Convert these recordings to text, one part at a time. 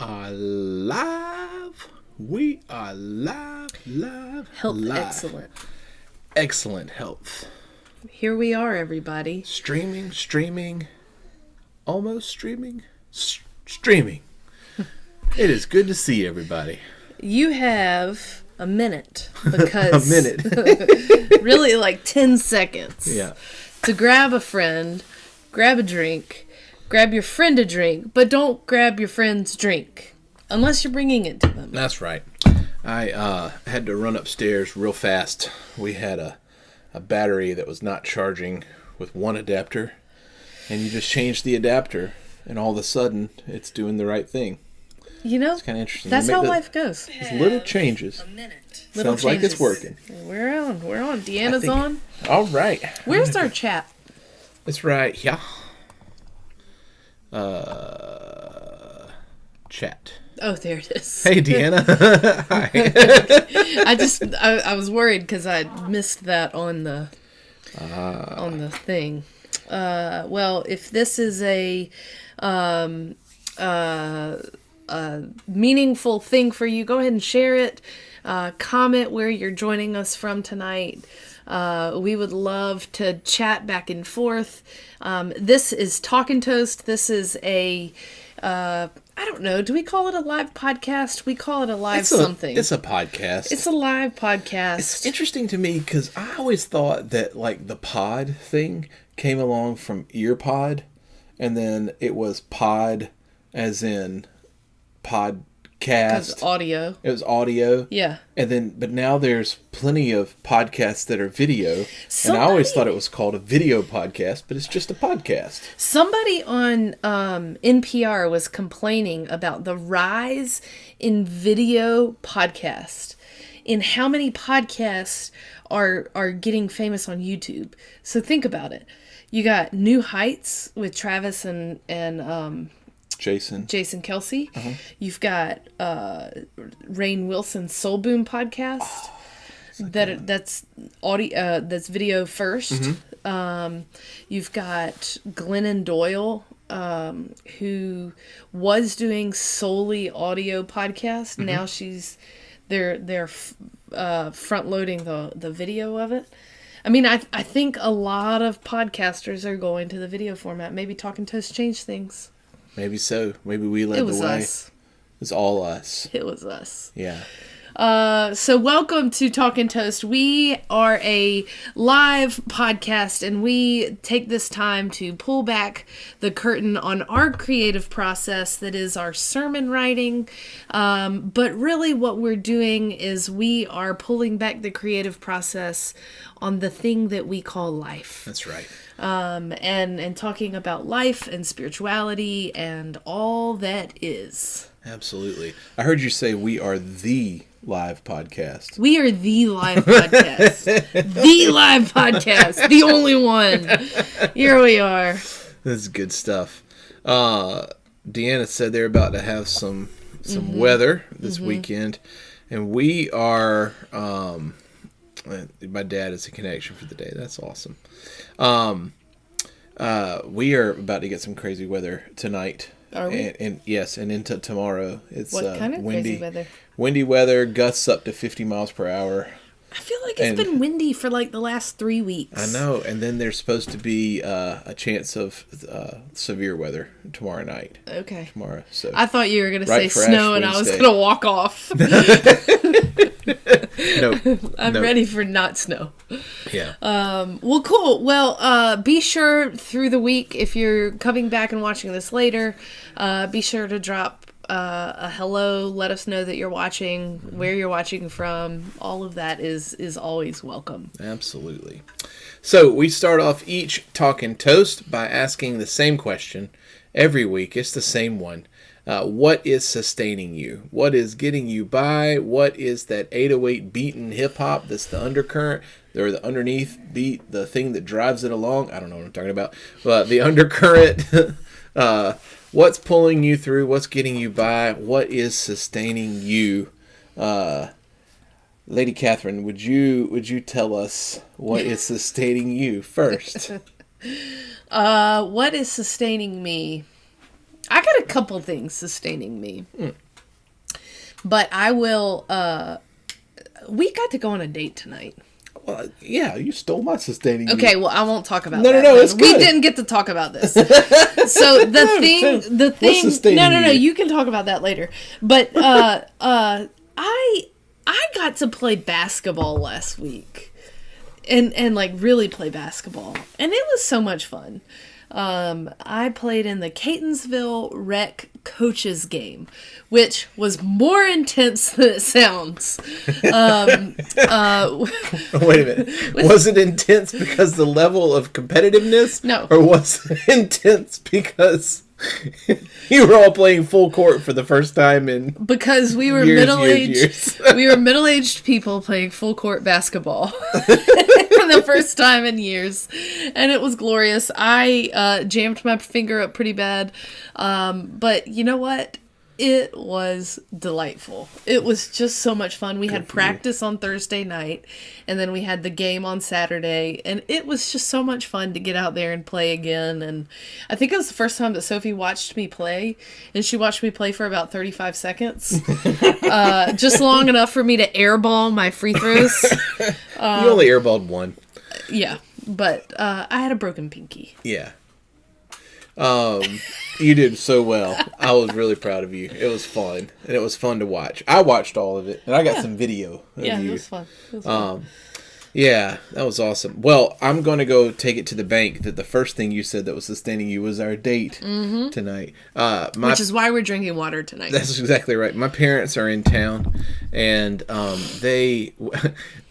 are live. We are live. Health live. excellent. Excellent health. Here we are, everybody. Streaming. Almost streaming. Streaming. It is good to see everybody. You have a minute because A minute. really like 10 seconds. Yeah. To grab a friend, grab a drink, grab your friend a drink, but don't grab your friend's drink unless you're bringing it to them. That's right. I had to run upstairs real fast. We had a battery that was not charging with one adapter, and you just change the adapter, and all of a sudden, it's doing the right thing. You know, It's kind of interesting. that's how life goes. Just little changes. Little Sounds like it's changes. working. We're on. Deanna's on. All right. Where's our chat? It's right here. Chat. Oh, there it is. Hey, Deanna. Hi. I was worried because I missed that on the thing. Well, if this is a meaningful thing for you, go ahead and share it. Comment where you're joining us from tonight. We would love to chat back and forth. This is Talking Toast. This is a I don't know. Do we call it a live podcast? We call it a live something. It's a podcast. It's a live podcast. It's interesting to me because I always thought that like the pod thing came along from earpod, and then it was pod as in podcast. Because audio. It was audio. Yeah. And then, but now there's plenty of podcasts that are video. And I always thought it was called a video podcast, but it's just a podcast. Somebody on NPR was complaining about the rise in video podcast, in how many podcasts are getting famous on YouTube. So think about it. You got New Heights with Travis and Jason Kelsey. Uh-huh. You've got Rainn Wilson's Soul Boom podcast. That's audio. That's video first. Mm-hmm. You've got Glennon Doyle, who was doing solely audio podcast. Mm-hmm. Now they're front loading the video of it. I mean, I think a lot of podcasters are going to the video format. Maybe Talking Toast changed things. Maybe so. Maybe we led the way. It was us. It's all us. It was us. Yeah. So welcome to Talking Toast. We are a live podcast, and we take this time to pull back the curtain on our creative process that is our sermon writing. But really what we're doing is we are pulling back the creative process on the thing that we call life. That's right. And talking about life and spirituality and all that is. Absolutely. I heard you say we are the live podcast. We are the live podcast. The live podcast. The only one. Here we are. This is good stuff. Deanna said they're about to have some weather this weekend. And we are... my dad is a connection for the day. That's awesome. We are about to get some crazy weather tonight. Are we? And yes, and into tomorrow. It's What kind of windy, crazy weather? Windy weather, gusts up to 50 miles per hour. I feel like it's been windy for like the last 3 weeks. I know. And then there's supposed to be a chance of severe weather tomorrow night. Okay. Tomorrow. So I thought you were going to say for snow Ash and I was Wednesday. going to walk off. no, I'm ready for not snow. Yeah. Well, cool. Well, be sure through the week, if you're coming back and watching this later, be sure to drop a hello. Let us know that you're watching, where you're watching from. All of that is always welcome. Absolutely. So we start off each Talking Toast by asking the same question every week. It's the same one. What is sustaining you? What is getting you by? What is that 808 beat in hip-hop that's the undercurrent, or the underneath beat, the thing that drives it along? I don't know what I'm talking about. But the undercurrent, what's pulling you through? What's getting you by? What is sustaining you? Lady Catherine, would you tell us what is sustaining you first? What is sustaining me? I got a couple things sustaining me. But I will, we got to go on a date tonight. Well, yeah, you stole my sustaining. Okay, well, I won't talk about No, that. no, it's good. We didn't get to talk about this. So the thing, sustaining no, you? you can talk about that later. But I got to play basketball last week, and like really play basketball, and it was so much fun. I played in the Catonsville Rec coaches game, which was more intense than it sounds. Wait a minute. Was it intense because the level of competitiveness? No. Or was it intense because you were all playing full court for the first time in because we were years. We were middle-aged people playing full court basketball for the first time in years, and it was glorious. I jammed my finger up pretty bad, but you know what? It was delightful. It was just so much fun. We had practice on Thursday night, and then we had the game on Saturday, and it was just so much fun to get out there and play again. And I think it was the first time that Sophie watched me play, and she watched me play for about 35 seconds, just long enough for me to airball my free throws. You only airballed one. Yeah, but I had a broken pinky. Yeah. You did so well. I was really proud of you. It was fun, and it was fun to watch. I watched all of it, and I got some video of Yeah, you. it was fun. It was fun. Yeah, that was awesome. Well, I'm going to go take it to the bank that the first thing you said that was sustaining you was our date tonight. Which is why we're drinking water tonight. That's exactly right. My parents are in town, and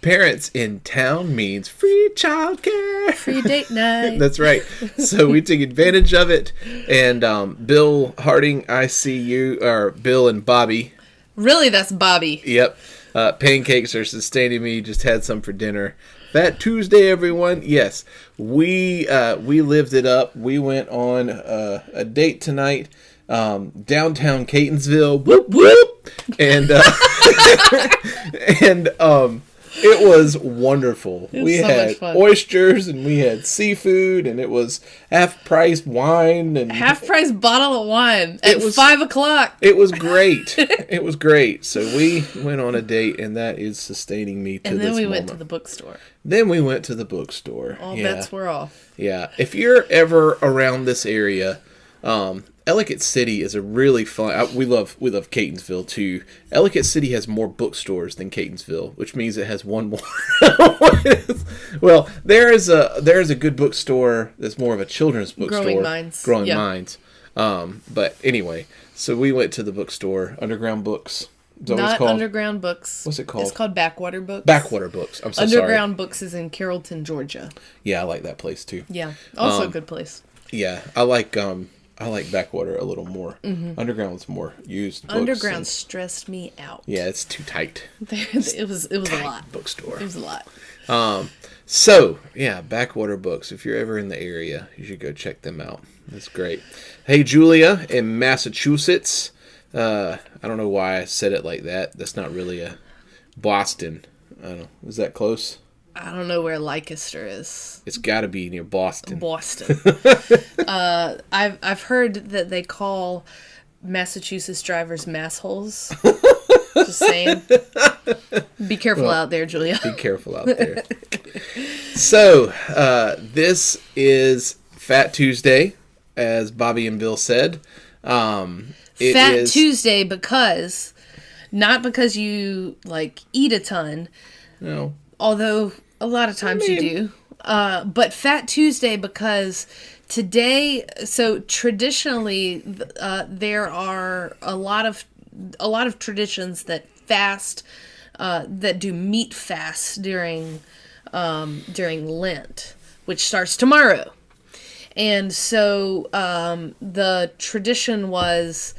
parents in town means free childcare. Free date night. That's right. So we took advantage of it, and Bill Harding, Bill and Bobby. Really, that's Bobby. Yep. Pancakes are sustaining me. Just had some for dinner. Fat Tuesday, everyone. Yes, we lived it up. We went on a date tonight, downtown Catonsville. Whoop whoop, and it was wonderful. We so had much fun. oysters and we had seafood, and it was half-price wine and Half-price bottle of wine at was- 5 o'clock. It was great. It was great. So we went on a date, and that is sustaining me to And this then we moment. went to the bookstore. Then we went to the bookstore. All bets were off. Yeah. If you're ever around this area, Ellicott City is a really fun. We love Catonsville too. Ellicott City has more bookstores than Catonsville, which means it has one more. Well, there is a good bookstore that's more of a children's bookstore. Growing Minds. But anyway, so we went to the bookstore, Underground Books. Is that what it's Not called? Underground Books. What's it called? It's called Backwater Books. Backwater Books. I'm so Underground sorry. Books is in Carrollton, Georgia. Yeah, I like that place too. Yeah. Also a good place. Yeah, I like Backwater a little more. Mm-hmm. Underground's more used. Books Underground stressed me out. Yeah, it's too tight. It was a lot. Bookstore. It was a lot. So yeah, Backwater Books. If you're ever in the area, you should go check them out. That's great. Hey, Julia in Massachusetts. I don't know why I said it like that. That's not really a Boston. I don't know. Is that close? I don't know where Leicester is. It's got to be near Boston. Boston. I've heard that they call Massachusetts drivers massholes. Just saying. Be careful out there, Julia. Be careful out there. So, this is Fat Tuesday, as Bobby and Bill said. Fat Tuesday not because you eat a ton, No. although a lot of times you do. But Fat Tuesday because today, so traditionally, there are a lot of traditions that fast, that do meat fasts during Lent, which starts tomorrow. And so the tradition was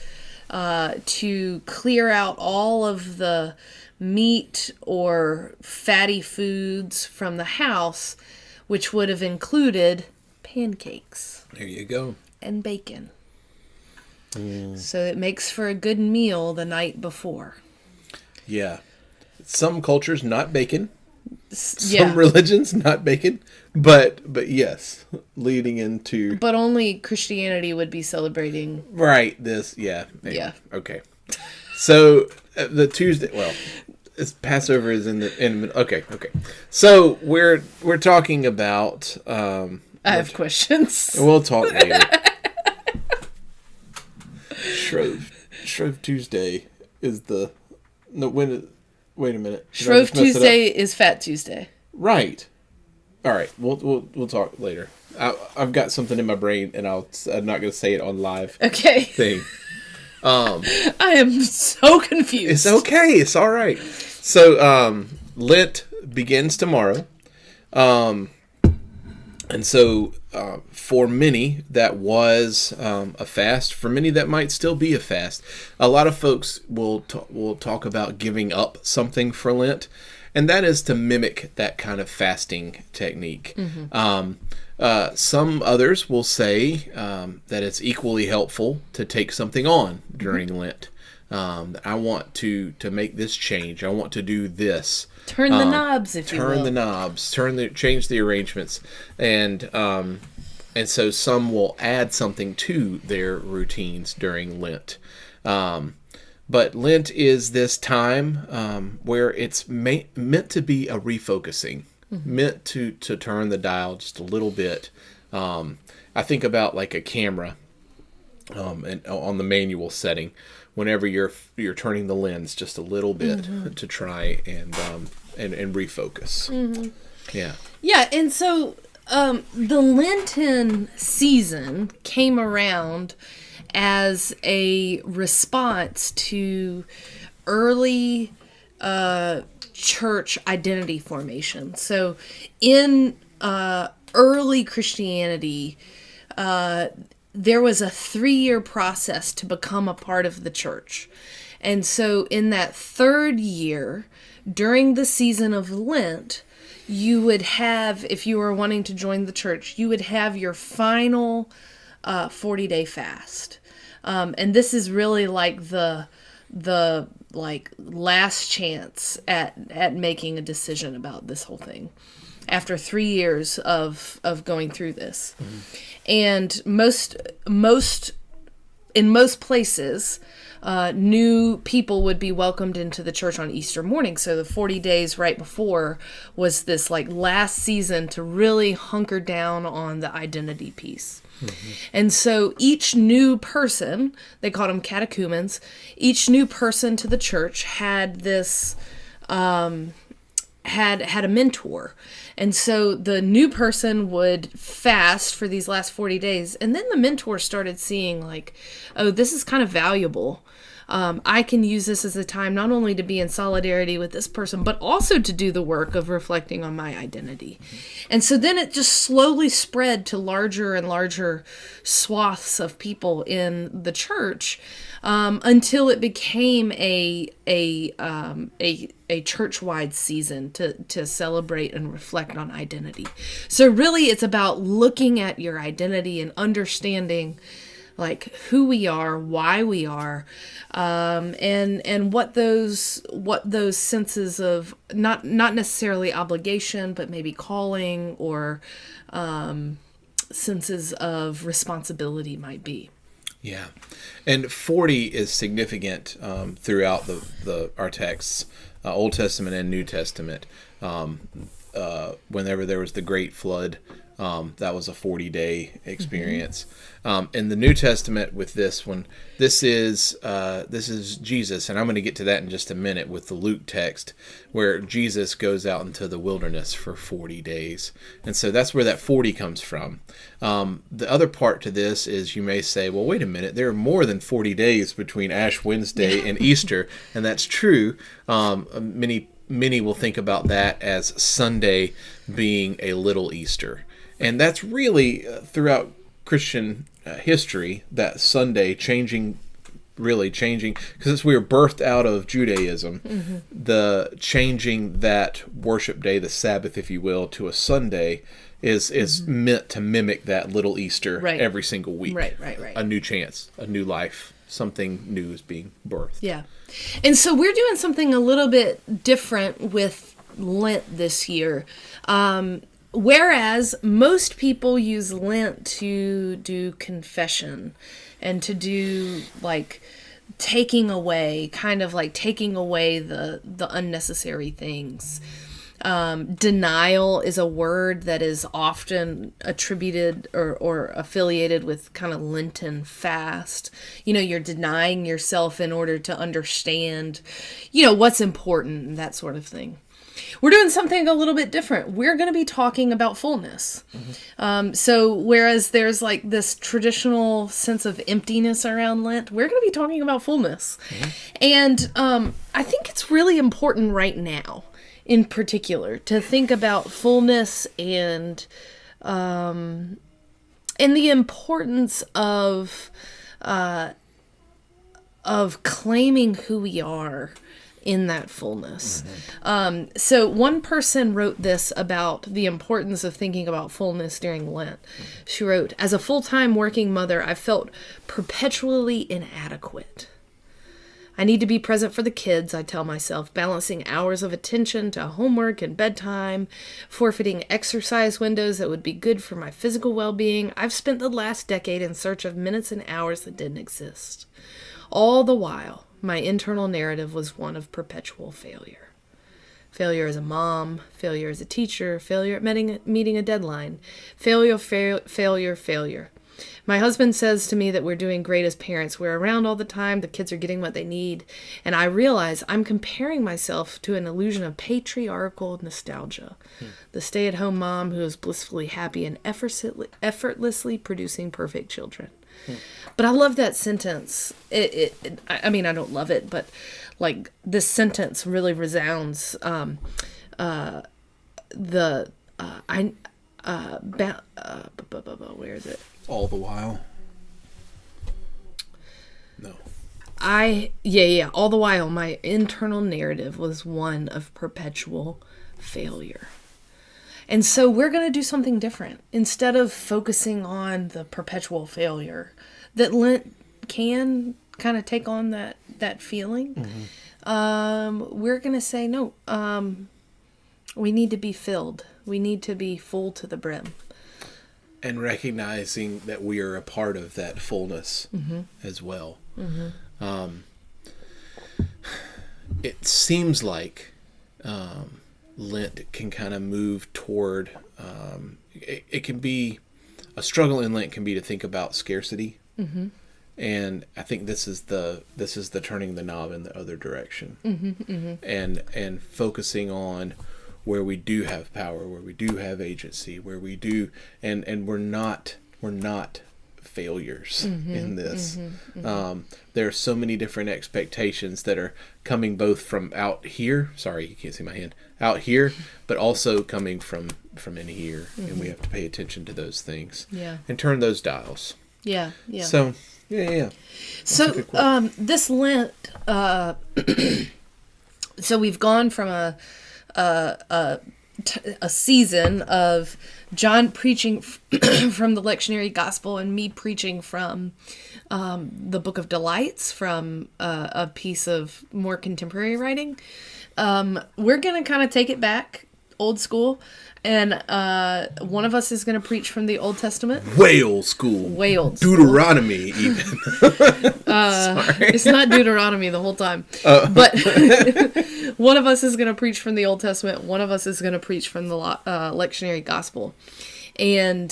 to clear out all of the meat or fatty foods from the house, which would have included pancakes. There you go. And bacon. So it makes for a good meal the night before. Yeah. Some cultures, not bacon. some religions, not bacon, but yes, leading into. But only Christianity would be celebrating. Right. This. Yeah. Maybe. Yeah. Okay. So the Tuesday. Well, Passover is in okay. So we're talking about. I have questions. We'll talk later. Shrove Tuesday is the wait a minute. Shrove Tuesday is Fat Tuesday. Right. All right. We'll talk later. I've got something in my brain, and I'm not going to say it on live. Okay. Thing. I am so confused. It's okay. It's all right. So Lent begins tomorrow. And so for many, that was a fast. For many, that might still be a fast. A lot of folks will talk about giving up something for Lent, and that is to mimic that kind of fasting technique. Some others will say that it's equally helpful to take something on during Lent. I want to make this change. I want to do this. Turn the knobs, if you will. Turn the knobs. Change the arrangements, and so some will add something to their routines during Lent. But Lent is this time where it's meant to be a refocusing, meant to turn the dial just a little bit. I think about like a camera, and on the manual setting. Whenever you're turning the lens just a little bit to try and refocus. Yeah, and so the Lenten season came around as a response to early church identity formation. So in early Christianity, there was a 3-year process to become a part of the church. And so in that 3rd year, during the season of Lent, you would have, if you were wanting to join the church, you would have your final 40-day fast. And this is really like the like last chance at making a decision about this whole thing after 3 years of going through this. And in most places, new people would be welcomed into the church on Easter morning. So the 40 days right before was this like last season to really hunker down on the identity piece. And so each new person, they called them catechumens, each new person to the church had this had a mentor. And so the new person would fast for these last 40 days. And then the mentor started seeing like, oh, this is kind of valuable. I can use this as a time not only to be in solidarity with this person, but also to do the work of reflecting on my identity. And so then it just slowly spread to larger and larger swaths of people in the church until it became a church-wide season to celebrate and reflect on identity. So really it's about looking at your identity and understanding like who we are, why we are, and what those senses of not necessarily obligation, but maybe calling or senses of responsibility might be. Yeah, and 40 is significant throughout our texts, Old Testament and New Testament. Whenever there was the Great Flood, that was a 40-day experience. In the New Testament with this one, this is Jesus, and I'm going to get to that in just a minute with the Luke text, where Jesus goes out into the wilderness for 40 days. And so that's where that 40 comes from. The other part to this is you may say, well, wait a minute, there are more than 40 days between Ash Wednesday and Easter, and that's true. Many will think about that as Sunday being a little Easter. And that's really throughout Christian history, that Sunday changing, because we were birthed out of Judaism, the changing that worship day, the Sabbath, if you will, to a Sunday is meant to mimic that little Easter every single week. Right. A new chance, a new life, something new is being birthed. Yeah. And so we're doing something a little bit different with Lent this year. Whereas most people use Lent to do confession and to do like taking away, kind of like taking away the unnecessary things. Denial is a word that is often attributed or affiliated with kind of Lenten fast. You know, you're denying yourself in order to understand, you know, what's important and that sort of thing. We're doing something a little bit different. We're going to be talking about fullness. So whereas there's like this traditional sense of emptiness around Lent, we're going to be talking about fullness. And I think it's really important right now, in particular, to think about fullness and the importance of claiming who we are in that fullness. So one person wrote this about the importance of thinking about fullness during Lent. She wrote, "As a full-time working mother, I felt perpetually inadequate. I need to be present for the kids, I tell myself, balancing hours of attention to homework and bedtime, forfeiting exercise windows that would be good for my physical well-being. I've spent the last decade in search of minutes and hours that didn't exist. All the while, my internal narrative was one of perpetual failure. Failure as a mom, failure as a teacher, failure at meeting a deadline, failure. My husband says to me that we're doing great as parents. We're around all the time. The kids are getting what they need. And I realize I'm comparing myself to an illusion of patriarchal nostalgia. The stay-at-home mom who is blissfully happy and effortlessly producing perfect children." But I love that sentence. I mean, I don't love it, but like this sentence really resounds. Where is it? All the while. No. All the while, my internal narrative was one of perpetual failure. And so we're going to do something different. Instead of focusing on the perpetual failure, that Lent can kind of take on that feeling, we're going to say, no, we need to be filled. We need to be full to the brim. And recognizing that we are a part of that fullness as well. It seems like Lent can kind of move toward, it can be, a struggle in Lent can be to think about scarcity. And I think this is the turning the knob in the other direction. And focusing on where we do have power, where we do have agency, where we do, and we're not failures in this. There are so many different expectations that are coming both from out here. Sorry, you can't see my hand. Out here, but also coming from in here, and we have to pay attention to those things. And turn those dials. So So this Lent, so we've gone from a season of John preaching from the lectionary gospel and me preaching from the Book of Delights, from a piece of more contemporary writing. We're going to kind of take it back, old school, and one of us is going to preach from the Old Testament. Way old school. Deuteronomy, even. It's not Deuteronomy the whole time. But one of us is going to preach from the Old Testament. One of us is going to preach from the lectionary gospel. And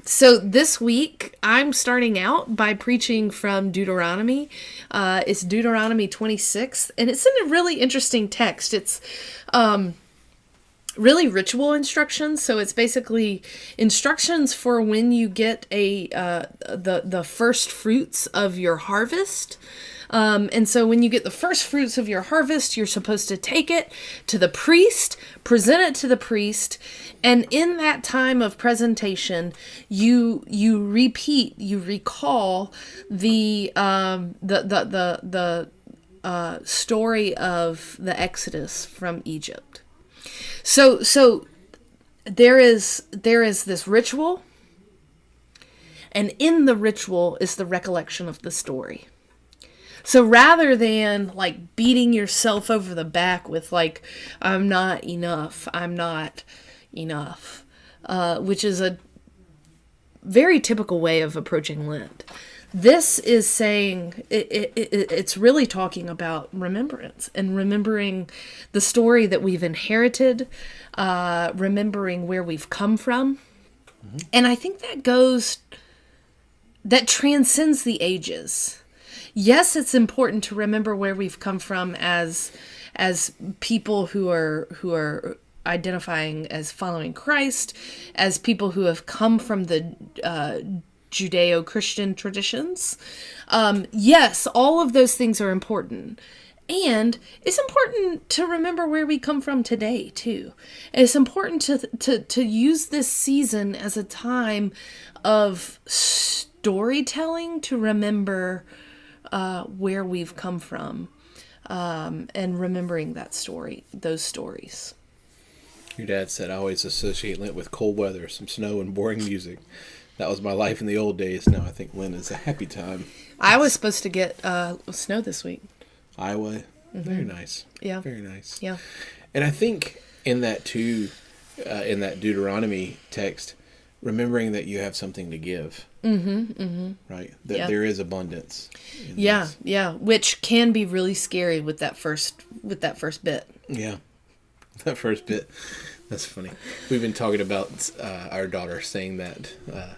so this week, I'm starting out by preaching from Deuteronomy. It's Deuteronomy 26, and it's in a really interesting text. It's really ritual instructions. So it's basically instructions for when you get the first fruits of your harvest. And so when you get the first fruits of your harvest, you're supposed to take it to the priest, present it to the priest, and in that time of presentation, you recall the story of the Exodus from Egypt. So there is this ritual, and in the ritual is the recollection of the story. So rather than like beating yourself over the back with like, I'm not enough, which is a very typical way of approaching Lent. This is saying, it's really talking about remembrance and remembering the story that we've inherited, remembering where we've come from. Mm-hmm. And I think that transcends the ages. Yes, it's important to remember where we've come from as people who are identifying as following Christ, as people who have come from the Judeo-Christian traditions. Yes, all of those things are important. And it's important to remember where we come from today, too. It's important to use this season as a time of storytelling to remember where we've come from, and remembering those stories. Your dad said, I always associate Lent with cold weather, some snow, and boring music. That was my life in the old days. Now I think Lent is a happy time. I was supposed to get snow this week. Iowa. Mm-hmm. Very nice. Yeah. Very nice. Yeah. And I think in that too, in that Deuteronomy text, remembering that you have something to give. Mm-hmm. Mm-hmm. Right? That there is abundance. Yeah. This. Yeah. Which can be really scary with that first bit. Yeah. That first bit. That's funny. We've been talking about our daughter saying that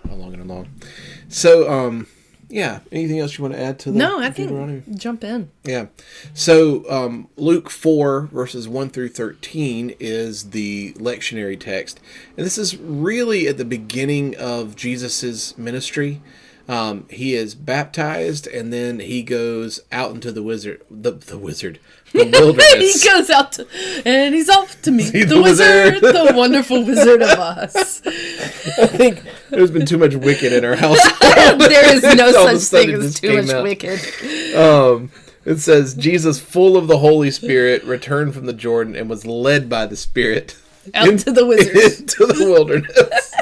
along and along. So, anything else you want to add to the No, I think jump in. Yeah. So, Luke 4, verses 1 through 13 is the lectionary text. And this is really at the beginning of Jesus' ministry. He is baptized, and then he goes out into the wilderness. He goes out and he's off to meet the wizard, the wonderful Wizard of Oz. I think there's been too much wicked in our house. There is no such thing as too much wicked. It says, Jesus, full of the Holy Spirit, returned from the Jordan and was led by the Spirit into the wilderness.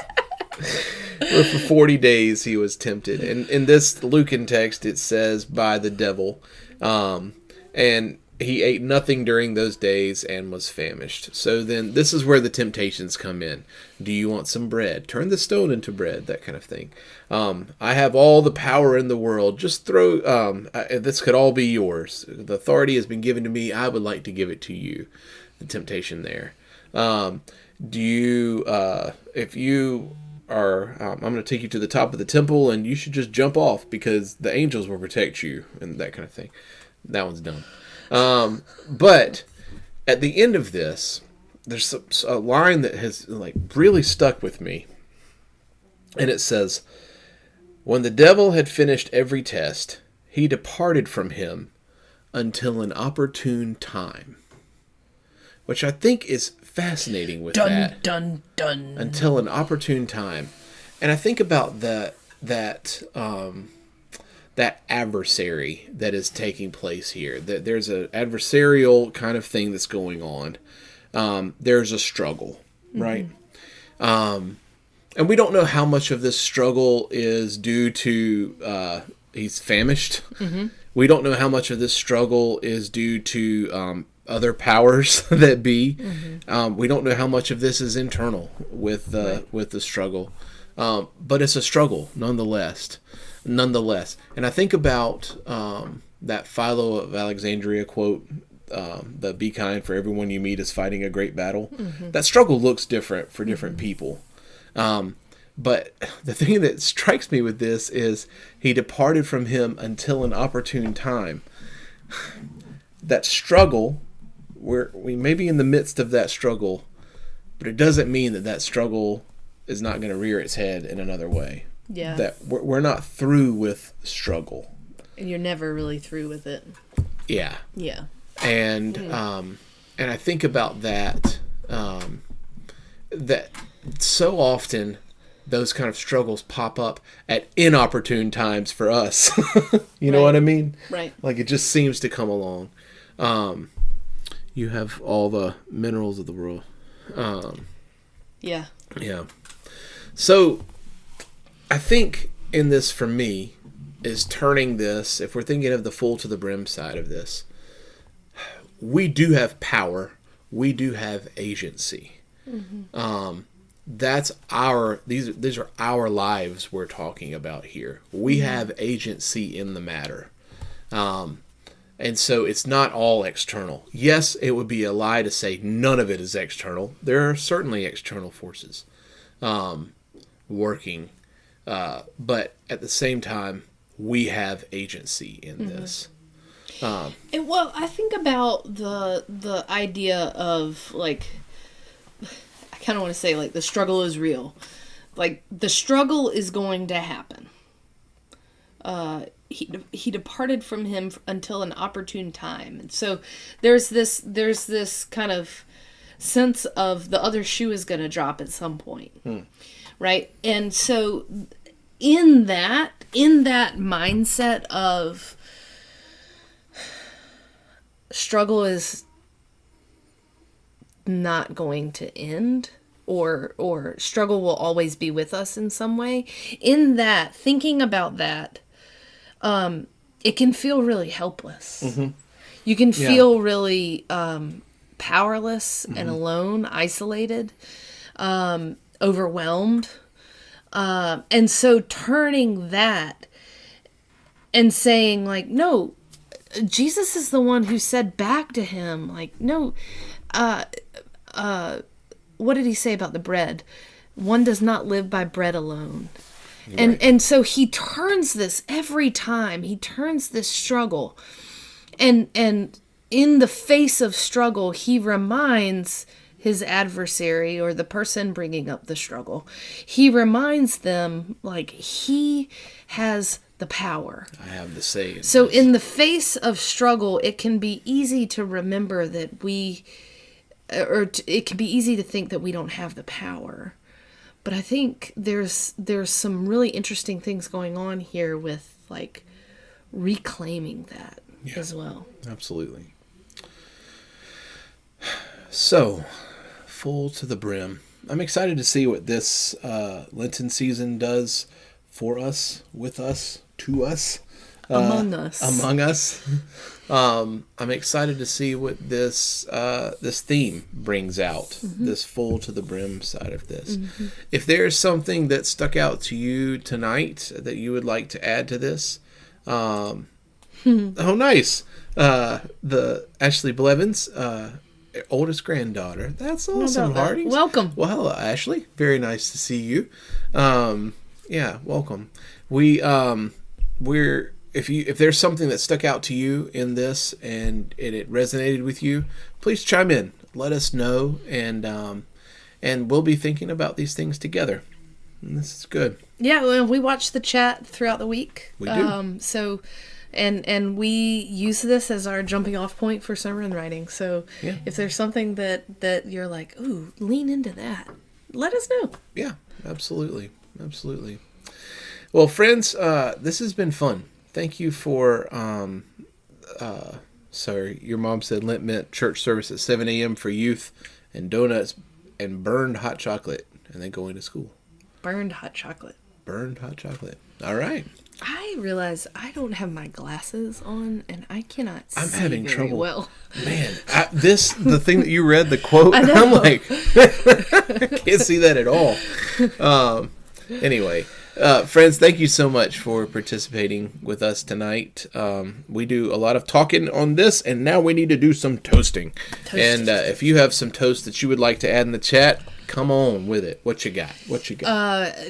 Where for 40 days he was tempted. And in this Lucan text, it says, by the devil. And he ate nothing during those days and was famished. So then this is where the temptations come in. Do you want some bread? Turn the stone into bread, that kind of thing. I have all the power in the world. Just throw, this could all be yours. The authority has been given to me. I would like to give it to you. The temptation there. Do you, if you are, I'm going to take you to the top of the temple and you should just jump off because the angels will protect you and that kind of thing. That one's dumb. But at the end of this, there's a line that has like really stuck with me. And it says, when the devil had finished every test, he departed from him until an opportune time. Which I think is fascinating with that. Dun, dun, dun. Until an opportune time. And I think about that adversary that is taking place here. That there's an adversarial kind of thing that's going on. There's a struggle, right? And we don't know how much of this struggle is due to he's famished. Mm-hmm. We don't know how much of this struggle is due to other powers that be. Mm-hmm. We don't know how much of this is internal with the struggle. But it's a struggle nonetheless. And I think about that Philo of Alexandria quote, the be kind, for everyone you meet is fighting a great battle. Mm-hmm. That struggle looks different for different people. But the thing that strikes me with this is he departed from him until an opportune time. That struggle, we may be in the midst of that struggle, but it doesn't mean that struggle is not going to rear its head in another way. Yeah. That we're not through with struggle. And you're never really through with it. Yeah. Yeah. And I think about that that so often those kind of struggles pop up at inopportune times for us. You know what I mean? Right. Like it just seems to come along. You have all the minerals of the world. Yeah. Yeah. So I think in this, for me, is turning this, if we're thinking of the full to the brim side of this, we do have power. We do have agency. That's these are our lives we're talking about here. We have agency in the matter. And so it's not all external. Yes, it would be a lie to say none of it is external. There are certainly external forces working. But at the same time, we have agency in this. Well, I think about the idea of, like, I kind of want to say, like, the struggle is real. Like, the struggle is going to happen. He departed from him until an opportune time. And so there's this kind of sense of the other shoe is going to drop at some point. Right? And so in that mindset of struggle is not going to end, or struggle will always be with us in some way, in that, thinking about that, it can feel really helpless. You can feel really powerless and alone, isolated, overwhelmed. And so turning that and saying, like, no, Jesus is the one who said back to him, like, no, what did he say about the bread? One does not live by bread alone. Right. And so he turns this every time. He turns this struggle. And in the face of struggle, he reminds his adversary, or the person bringing up the struggle, he reminds them, like, he has the power. I have the say. So in the face of struggle, it can be easy to remember that it can be easy to think that we don't have the power. But I think there's some really interesting things going on here with, like, reclaiming that as well. Absolutely. So, full to the brim. I'm excited to see what this Lenten season does for us, with us, to us. Among us. I'm excited to see what this theme brings out, this full to the brim side of this. If there's something that stuck out to you tonight that you would like to add to this, oh, nice. The Ashley Blevins, oldest granddaughter. That's awesome, Hardings. Welcome. Well, hello, Ashley. Very nice to see you. Yeah, welcome. We're if there's something that stuck out to you in this and it resonated with you, please chime in. Let us know, and we'll be thinking about these things together. And this is good. Yeah, well, we watch the chat throughout the week. We do. So, and we use this as our jumping off point for sermon writing. So if there's something that you're like, ooh, lean into that, let us know. Yeah, absolutely. Absolutely. Well, friends, this has been fun. Thank you for, your mom said Lent meant church service at 7 a.m. for youth and donuts and burned hot chocolate and then going to school. Burned hot chocolate. Burned hot chocolate. All right. I realize I don't have my glasses on and I cannot see I'm having very trouble. well. Man, the thing that you read, the quote, I'm like, I can't see that at all. Anyway, friends, thank you so much for participating with us tonight. We do a lot of talking on this, and now we need to do some toasting. And if you have some toast that you would like to add in the chat, come on with it. What you got?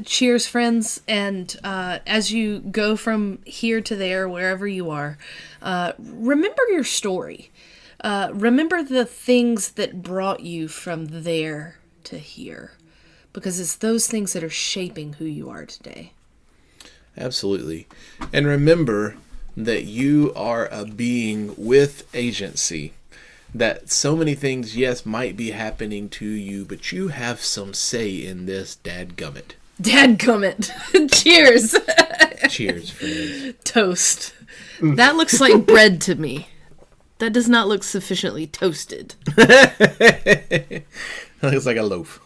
Cheers, friends. And as you go from here to there, wherever you are, remember your story. Remember the things that brought you from there to here. Because it's those things that are shaping who you are today. Absolutely. And remember that you are a being with agency. That so many things, yes, might be happening to you, but you have some say in this, dadgummit. Dadgummit. Cheers. Cheers, friends. Toast. That looks like bread to me. That does not look sufficiently toasted. That looks like a loaf.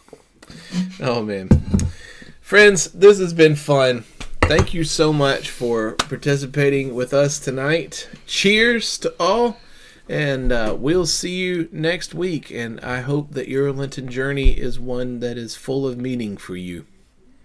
Oh, man. Friends, this has been fun. Thank you so much for participating with us tonight. Cheers to all, and we'll see you next week. And I hope that your Lenten journey is one that is full of meaning for you.